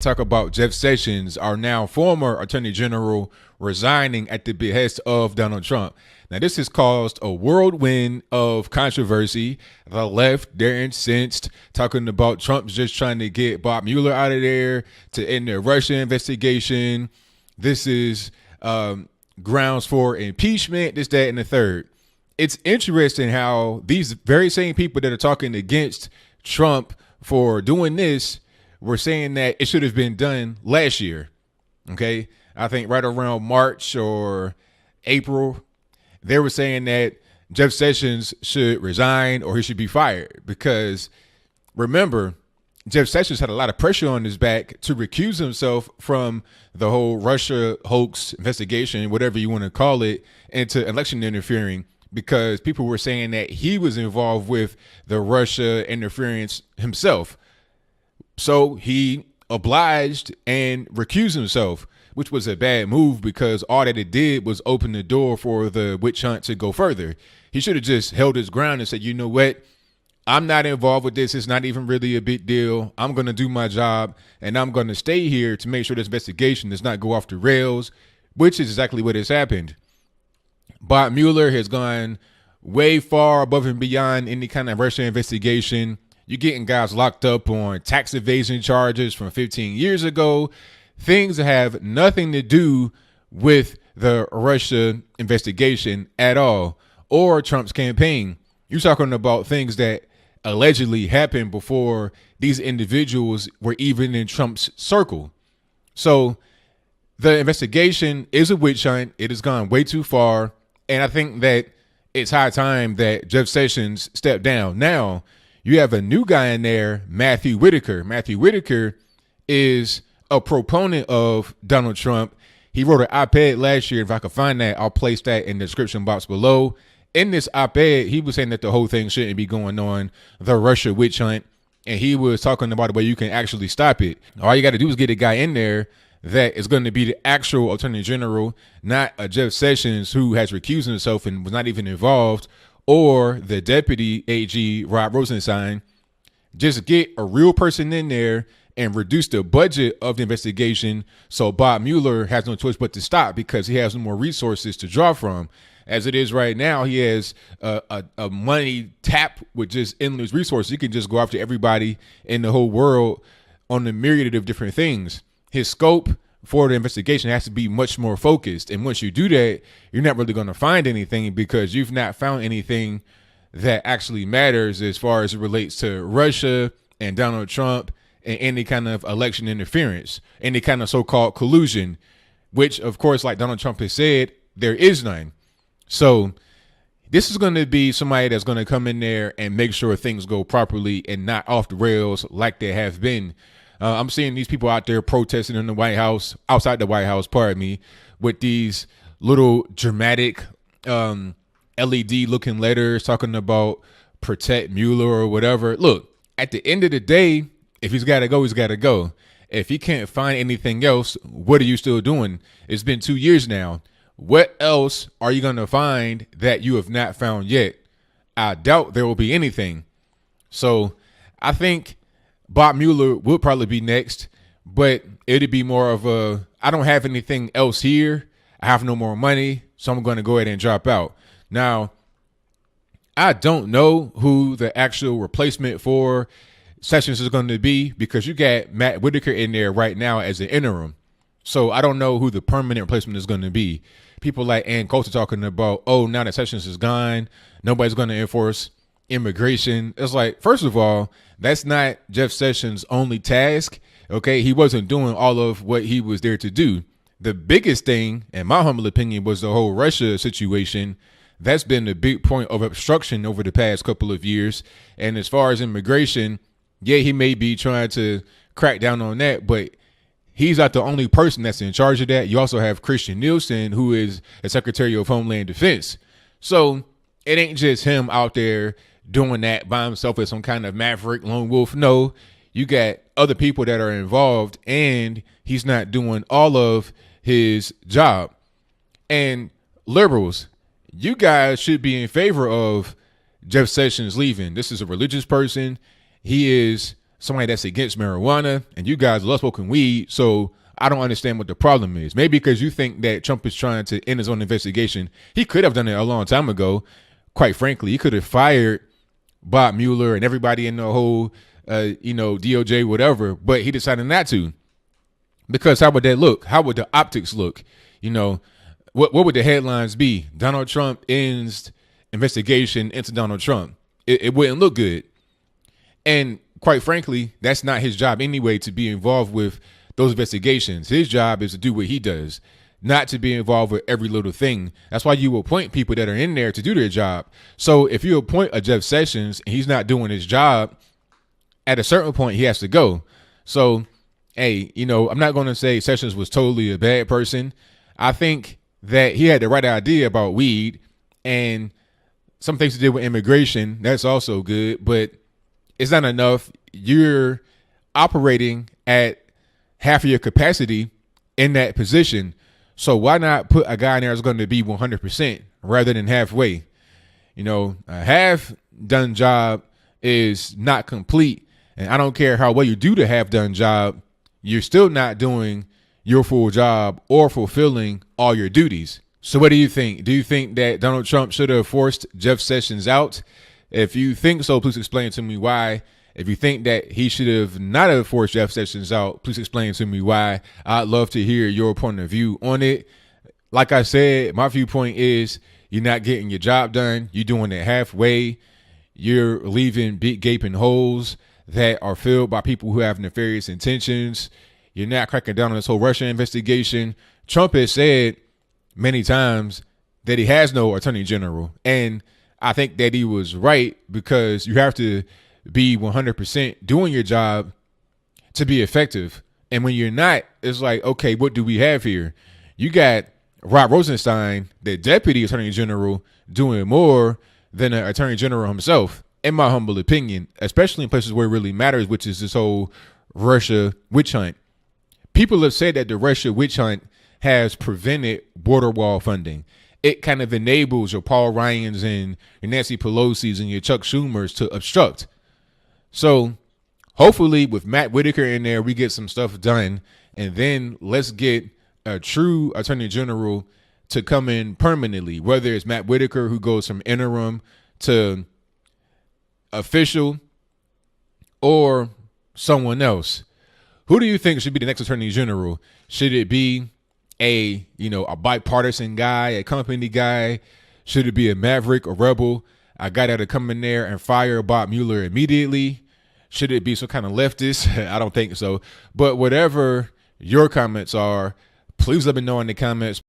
Talk about Jeff Sessions, our now former Attorney General, resigning at the behest of Donald Trump. Now, this has caused a whirlwind of controversy. The left, they're incensed, talking about Trump just trying to get Bob Mueller out of there to end the Russia investigation. This is grounds for impeachment, this, that, and the third. It's interesting how these very same people that are talking against Trump for doing this were saying that it should have been done last year. Okay. I think right around March or April, they were saying that Jeff Sessions should resign or he should be fired because remember, Jeff Sessions had a lot of pressure on his back to recuse himself from the whole Russia hoax investigation, whatever you want to call it, into election interfering because people were saying that he was involved with the Russia interference himself. So he obliged and recused himself, which was a bad move because all that it did was open the door for the witch hunt to go further. He should have just held his ground and said, you know what? I'm not involved with this. It's not even really a big deal. I'm going to do my job and I'm going to stay here to make sure this investigation does not go off the rails, which is exactly what has happened. Bob Mueller has gone way far above and beyond any kind of Russia investigation. You're getting guys locked up on tax evasion charges from 15 years ago. Things that have nothing to do with the Russia investigation at all or Trump's campaign. You're talking about things that allegedly happened before these individuals were even in Trump's circle. So the investigation is a witch hunt. It has gone way too far. And I think that it's high time that Jeff Sessions stepped down. Now, you have a new guy in there, Matthew Whitaker. Matthew Whitaker is a proponent of Donald Trump. He wrote an op-ed last year. If I can find that, I'll place that in the description box below. In this op-ed, he was saying that the whole thing shouldn't be going on, the Russia witch hunt. And he was talking about the way you can actually stop it. All you got to do is get a guy in there that is going to be the actual Attorney General, not a Jeff Sessions who has recused himself and was not even involved, or the Deputy AG, Rob Rosenstein. Just get a real person in there and reduce the budget of the investigation so Bob Mueller has no choice but to stop because he has no more resources to draw from. As it is right now, he has a money tap with just endless resources. He can just go after everybody in the whole world on a myriad of different things. His scope for the investigation has to be much more focused. And once you do that, you're not really going to find anything because you've not found anything that actually matters as far as it relates to Russia and Donald Trump and any kind of election interference, any kind of so-called collusion, which, of course, like Donald Trump has said, there is none. So this is going to be somebody that's going to come in there and make sure things go properly and not off the rails like they have been. I'm seeing these people out there protesting in the White House, outside the White House, pardon me, with these little dramatic LED looking letters talking about protect Mueller or whatever. Look, at the end of the day, if he's got to go, he's got to go. If he can't find anything else, what are you still doing? It's been 2 years now. What else are you going to find that you have not found yet? I doubt there will be anything. So I think Bob Mueller would probably be next, but it'd be more of a, I don't have anything else here. I have no more money, so I'm going to go ahead and drop out. Now, I don't know who the actual replacement for Sessions is going to be because you got Matt Whitaker in there right now as an interim. So I don't know who the permanent replacement is going to be. People like Ann Coulter talking about, oh, now that Sessions is gone, nobody's going to enforce immigration. It's like, first of all, that's not Jeff Sessions' only task. Okay, he wasn't doing all of what he was there to do. The biggest thing, in my humble opinion, was the whole Russia situation. That's been the big point of obstruction over the past couple of years. And as far as immigration, yeah, he may be trying to crack down on that, but he's not the only person that's in charge of that. You also have Christian Nielsen, who is a Secretary of Homeland Defense. So it ain't just him out there doing that by himself as some kind of maverick lone wolf. No, you got other people that are involved, and he's not doing all of his job. And liberals, you guys should be in favor of Jeff Sessions leaving. This is a religious person. He is somebody that's against marijuana, and you guys love smoking weed. So I don't understand what the problem is. Maybe because you think that Trump is trying to end his own investigation. He could have done it a long time ago. Quite frankly, he could have fired Bob Mueller and everybody in the whole, DOJ, whatever. But he decided not to. Because how would that look? How would the optics look? What would the headlines be? Donald Trump ends investigation into Donald Trump. It wouldn't look good. And quite frankly, that's not his job anyway, to be involved with those investigations. His job is to do what he does, not to be involved with every little thing. That's why you appoint people that are in there to do their job. So if you appoint a Jeff Sessions and he's not doing his job, at a certain point he has to go. So, hey, I'm not going to say Sessions was totally a bad person. I think that he had the right idea about weed and some things to do with immigration. That's also good, but it's not enough. You're operating at half of your capacity in that position. So why not put a guy in there that's going to be 100% rather than halfway? A half done job is not complete. And I don't care how well you do the half done job, you're still not doing your full job or fulfilling all your duties. So what do you think? Do you think that Donald Trump should have forced Jeff Sessions out? If you think so, please explain to me why. If you think that he should have not have forced Jeff Sessions out, please explain to me why. I'd love to hear your point of view on it. Like I said, my viewpoint is you're not getting your job done. You're doing it halfway. You're leaving big gaping holes that are filled by people who have nefarious intentions. You're not cracking down on this whole Russia investigation. Trump has said many times that he has no attorney general. And I think that he was right, because you have to be 100% doing your job to be effective. And when you're not, it's like, okay, what do we have here? You got Rod Rosenstein, the deputy attorney general, doing more than an attorney general himself, in my humble opinion, especially in places where it really matters, which is this whole Russia witch hunt. People have said that the Russia witch hunt has prevented border wall funding. It kind of enables your Paul Ryans and your Nancy Pelosi's and your Chuck Schumers to obstruct. So hopefully with Matt Whitaker in there, we get some stuff done, and then let's get a true attorney general to come in permanently, whether it's Matt Whitaker, who goes from interim to official, or someone else. Who do you think should be the next attorney general? Should it be a bipartisan guy, a company guy? Should it be a maverick, a rebel, a guy that'll come in there and fire Bob Mueller immediately? Should it be some kind of leftist? I don't think so. But whatever your comments are, please let me know in the comments.